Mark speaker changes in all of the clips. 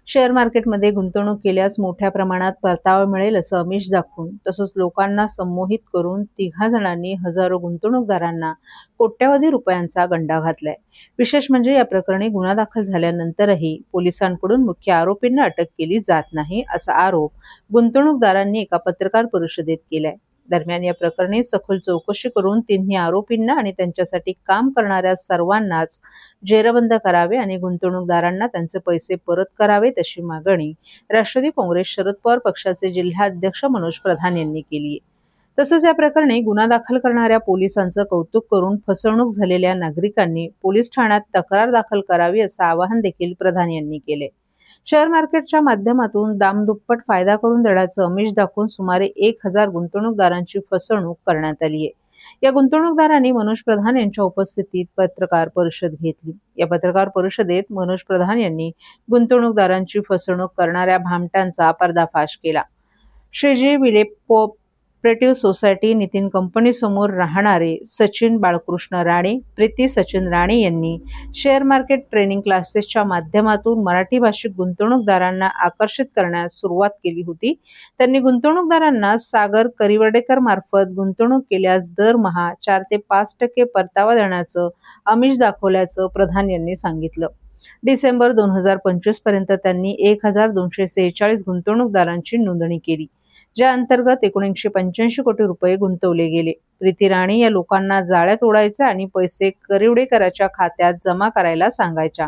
Speaker 1: Share मार्केटमध्ये गुंतवणूक केल्यास मोठ्या प्रमाणात परतावा मिळेल असं आमिष दाखवून तसंच लोकांना संमोहित करून तिघा जणांनी हजारो गुंतवणूकदारांना कोट्यवधी रुपयांचा गंडा घातलाय। विशेष म्हणजे या प्रकरणी गुन्हा दाखल झाल्यानंतरही पोलिसांकडून मुख्य आरोपींना अटक केली जात नाही असा आरोप गुंतवणूकदारांनी एका पत्रकार परिषदेत केलाय। दरम्यान या प्रकरणी सखोल चौकशी करून तिन्ही आरोपींना आणि त्यांच्यासाठी काम करणाऱ्या सर्वांनाच जेरबंद करावे आणि गुंतवणूकदारांना त्यांचे पैसे परत करावेत अशी मागणी राष्ट्रवादी काँग्रेस शरद पवार पक्षाचे जिल्हाध्यक्ष मनोज प्रधान यांनी केली आहे। तसंच या प्रकरणी गुन्हा दाखल करणाऱ्या पोलिसांचं कौतुक करून फसवणूक झालेल्या नागरिकांनी पोलीस ठाण्यात तक्रार दाखल करावी असं आवाहन देखील प्रधान यांनी केले। शेअर मार्केटच्या माध्यमातून दामदुप्पट फायदा करून देण्याचं आमिष दाखवून सुमारे 1000 गुंतवणूकदारांची फसवणूक करण्यात आली आहे। या गुंतवणूकदारांनी मनोज प्रधान यांच्या उपस्थितीत पत्रकार परिषद घेतली। या पत्रकार परिषदेत मनोज प्रधान यांनी गुंतवणूकदारांची फसवणूक करणाऱ्या भामट्यांचा पर्दाफाश केला। श्रीजी विले कोऑपरेटिव्ह सोसायटी नितीन कंपनी समोर राहणारे सचिन बाळकृष्ण राणे, प्रीती सचिन राणे यांनी शेअर मार्केट ट्रेनिंग क्लासेसच्या माध्यमातून मराठी भाषिक गुंतवणूकदारांना आकर्षित करण्यास सुरुवात केली होती। त्यांनी गुंतवणूकदारांना सागर करिवर्डेकर मार्फत गुंतवणूक केल्यास दरमहा 4 ते 5% परतावा देण्याचं आमिष दाखवल्याचं प्रधान यांनी सांगितलं। डिसेंबर 2025 पर्यंत त्यांनी 1246 गुंतवणूकदारांची नोंदणी केली, ज्या अंतर्गत 1985 कोटी रुपये गुंतवले गेले। प्रीती राणे या लोकांना जाळ्यात ओढायच्या आणि पैसे करिवडेकराच्या खात्यात जमा करायला सांगायच्या।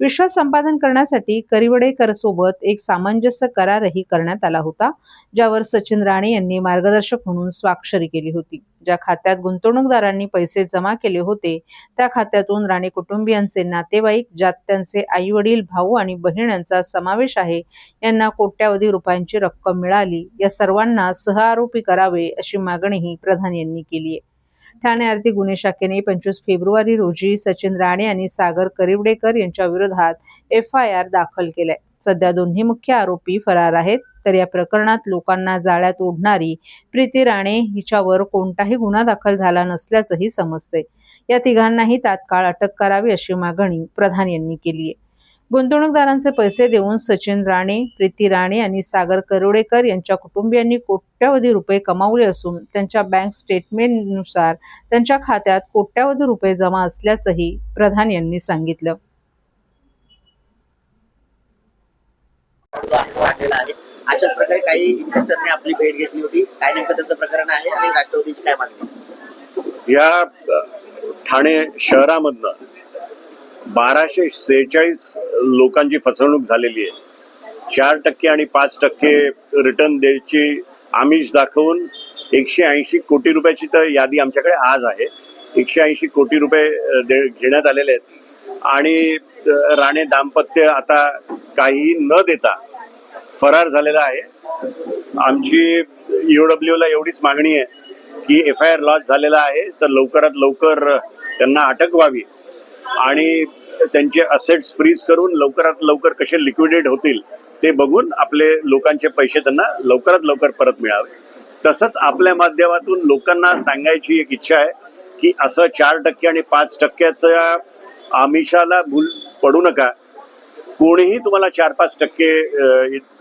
Speaker 1: विश्वास संपादन करण्यासाठी करिवडेकर सोबत एक सामंजस्य करारही करण्यात आला होता, ज्यावर सचिन राणे यांनी मार्गदर्शक म्हणून स्वाक्षरी केली होती। ज्या खात्यात गुंतवणूकदारांनी पैसे जमा केले होते त्या खात्यातून राणे कुटुंबियांचे नातेवाईक, ज्यात त्यांचे आई वडील, भाऊ आणि बहीण यांचा समावेश आहे, यांना कोट्यवधी रुपयांची रक्कम मिळाली। या सर्वांना सहआरोपी करावे अशी मागणीही प्रधान यांनी केली आहे। ठाणे आर्थिक गुन्हे शाखेने 25 फेब्रुवारी रोजी सचिन राणे आणि सागर करिवडेकर यांच्या विरोधात FIR दाखल केलाय। सध्या दोन्ही मुख्य आरोपी फरार आहेत, तर या प्रकरणात लोकांना जाळ्यात ओढणारी प्रीती राणे हिच्यावर कोणताही गुन्हा दाखल झाला नसल्याचंही समजतंय। या तिघांनाही तात्काळ अटक करावी अशी मागणी प्रधान यांनी केली आहे। गुंतवणूकदारांचे पैसे देऊन सचिन राणे, प्रीती राणे आणि सागर करिवडेकर यांच्या कुटुंबियांनी कोट्यवधी रुपये कमावले असून त्यांच्या बँक स्टेटमेंटनुसार त्यांच्या खात्यात कोट्यवधी रुपये जमा असल्याचंही प्रधान यांनी सांगितलं।
Speaker 2: अशा प्रकारे काही इन्व्हेस्टरने आपली भेट घेतली होती। काय नेमकं त्याचं प्रकरण आहे आणि राष्ट्रवादीची काय मागणी?
Speaker 3: या ठाणे शहरामधनं 1246 लोकांची फसवणूक झालेली आहे। 4% आणि 5% रिटर्न द्यायची आमिष दाखवून 180 कोटी रुपयाची तर यादी आमच्याकडे आज आहे। 180 कोटी रुपये घेण्यात आलेले आहेत आणि राणे दाम्पत्य आता काही न देता फरार झालेला आहे। आमची EOW ला एवढीच मागणी आहे की FIR लॉन्च झालेला आहे, तर लवकरात लवकर त्यांना अटक व्हावी आणि त्यांचे असेट्स फ्रीज करून लवकरात लवकर कसे लिक्विडेट होतील ते बघून आपले लोकांचे पैसे त्यांना लवकरात लवकर परत मिळावे। तसंच आपल्या माध्यमातून लोकांना सांगायची एक इच्छा आहे की असं 4% आणि 5%च्या आमिषाला भूल पडू नका। कोणीही तुम्हाला 4-5%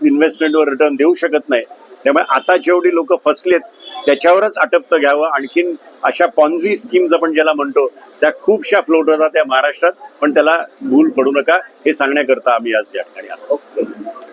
Speaker 3: इन्व्हेस्टमेंटवर रिटर्न देऊ शकत नाही। त्यामुळे आता जेवढी लोक फसलेत त्याच्यावरच आटपतं घ्यावं। आणखीन अशा पॉन्झी स्कीम्स आपण ज्याला म्हणतो त्या खूपशा फ्लोट होतात त्या महाराष्ट्रात, पण त्याला भूल पडू नका हे सांगण्याकरता आम्ही आज या ठिकाणी आलो।